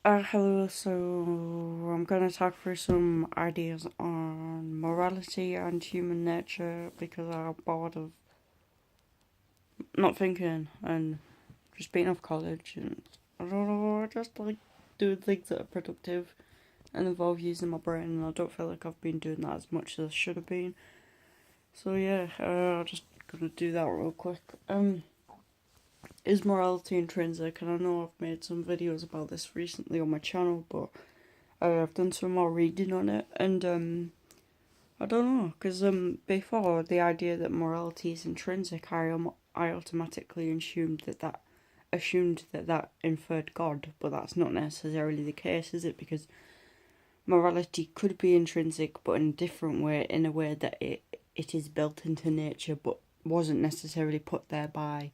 Hello, so I'm gonna talk through some ideas on morality and human nature because I'm bored of not thinking and just being off college and I don't know, I just like doing things that are productive and involve using my brain, and I don't feel like I've been doing that as much as I should have been. So yeah, I'm just gonna do that real quick. Is morality intrinsic? And I know I've made some videos about this recently on my channel, but I've done some more reading on it, and I don't know, because before the idea that morality is intrinsic, I automatically assumed that that inferred God, but that's not necessarily the case, is it? Because morality could be intrinsic, but in a different way, in a way that it is built into nature, but wasn't necessarily put there by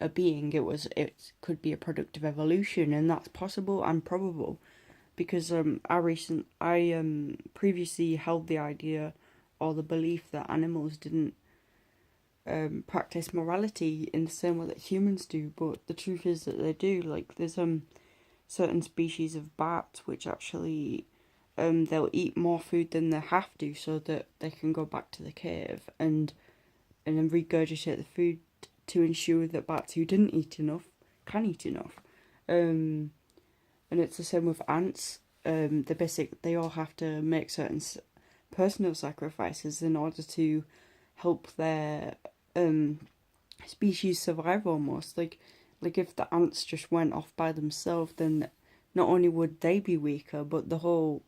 a being. It could be a product of evolution, and that's possible and probable because I previously held the idea or the belief that animals didn't practice morality in the same way that humans do, but the truth is that they do. Like there's certain species of bats which actually they'll eat more food than they have to so that they can go back to the cave and then regurgitate the food to ensure that bats who didn't eat enough can eat enough. Um, and it's the same with ants. They all have to make certain personal sacrifices in order to help their um species survive almost. Like if the ants just went off by themselves, then not only would they be weaker, but the whole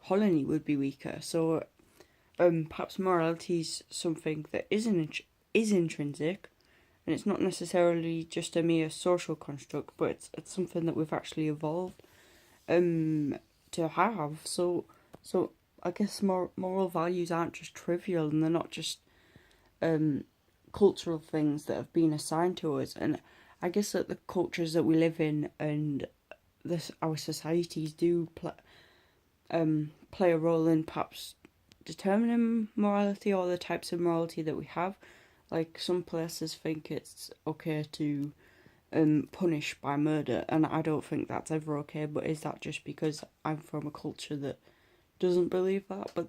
colony would be weaker. So perhaps morality is something that is intrinsic, and it's not necessarily just a mere social construct, but it's something that we've actually evolved um to have. So I guess moral values aren't just trivial, and they're not just um cultural things that have been assigned to us. And I guess that the cultures that we live in and this our societies do play a role in perhaps determining morality or the types of morality that we have. Like some places think it's okay to punish by murder, and I don't think that's ever okay. But is that just because I'm from a culture that doesn't believe that? But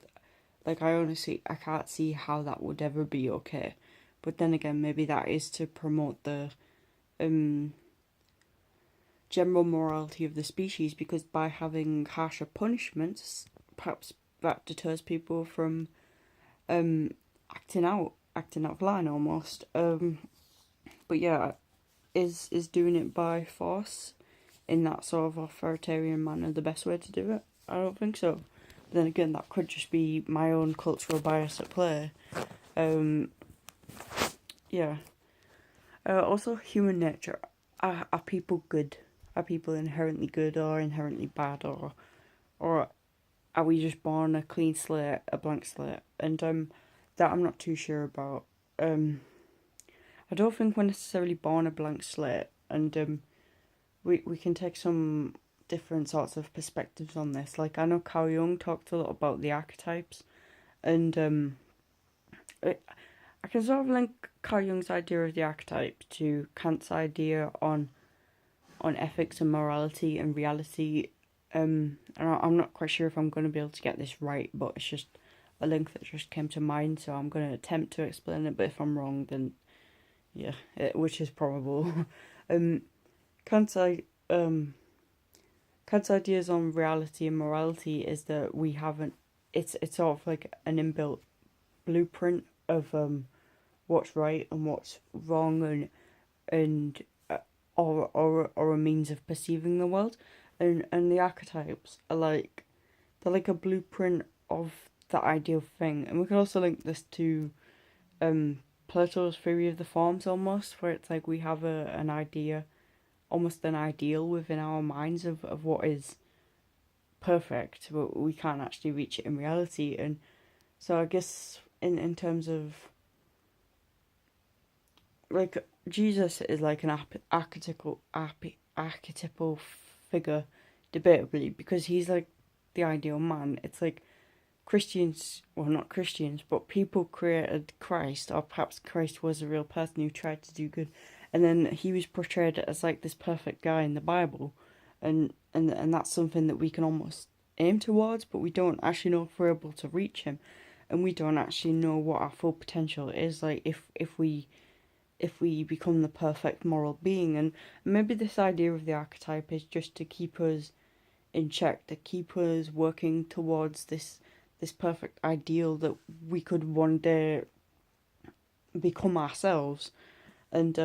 like I can't see how that would ever be okay. But then again, maybe that is to promote the um general morality of the species, because by having harsher punishments, perhaps that deters people from um acting out of line almost. But yeah, is doing it by force in that sort of authoritarian manner the best way to do it? I don't think so. But then again, that could just be my own cultural bias at play. Um, yeah. Also, human nature. Are people good? Are people inherently good or inherently bad, or are we just born a clean slate, a blank slate? And that I'm not too sure about. I don't think we're necessarily born a blank slate, and we can take some different sorts of perspectives on this. Like I know Carl Jung talked a lot about the archetypes, and I I can sort of link Carl Jung's idea of the archetype to Kant's idea on ethics and morality and reality. And I'm not quite sure if I'm going to be able to get this right, but it's just a link that just came to mind, so I'm going to attempt to explain it. But if I'm wrong, then yeah, which is probable. um, Kant's um Kant's ideas on reality and morality is that we haven't. It's sort of like an inbuilt blueprint of what's right and what's wrong, and or a means of perceiving the world, and the archetypes are like they're like a blueprint of the ideal thing. And we can also link this to Plato's theory of the forms almost, where it's like we have an idea, almost an ideal within our minds of what is perfect, but we can't actually reach it in reality. And so I guess in terms of like Jesus is like an archetypal figure, debatably, because he's like the ideal man. It's like Christians, well, not Christians, but people created Christ, or perhaps Christ was a real person who tried to do good, and then he was portrayed as like this perfect guy in the Bible, and that's something that we can almost aim towards, but we don't actually know if we're able to reach him, and we don't actually know what our full potential is. Like if we become the perfect moral being, and maybe this idea of the archetype is just to keep us in check, to keep us working towards this perfect ideal that we could one day become ourselves. And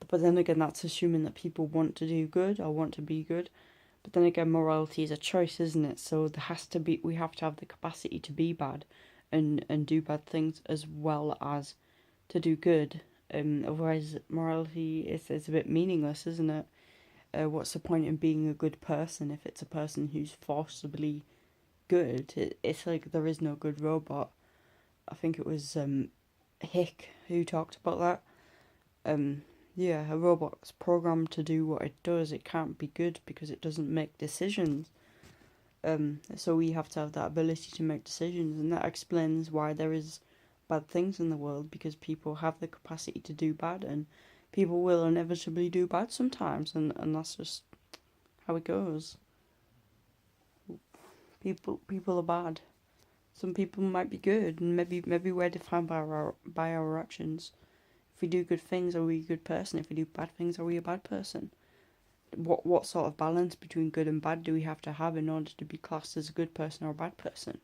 but then again, that's assuming that people want to do good or want to be good. But then again, morality is a choice, isn't it? So there has to be, we have to have the capacity to be bad, and do bad things as well as to do good. Otherwise, morality is a bit meaningless, isn't it? What's the point in being a good person if it's a person who's forcibly good? It's like there is no good robot. I think it was Hick who talked about that. Yeah, a robot's programmed to do what it does. It can't be good because it doesn't make decisions. So we have to have that ability to make decisions, and that explains why there is bad things in the world, because people have the capacity to do bad, and people will inevitably do bad sometimes, and that's just how it goes. People are bad. Some people might be good, and maybe we're defined by our actions. If we do good things, are we a good person? If we do bad things, are we a bad person? What sort of balance between good and bad do we have to have in order to be classed as a good person or a bad person?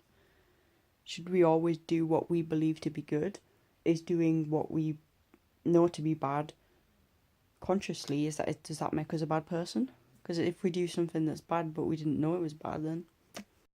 Should we always do what we believe to be good? Is doing what we know to be bad consciously, does that make us a bad person? Because if we do something that's bad but we didn't know it was bad, then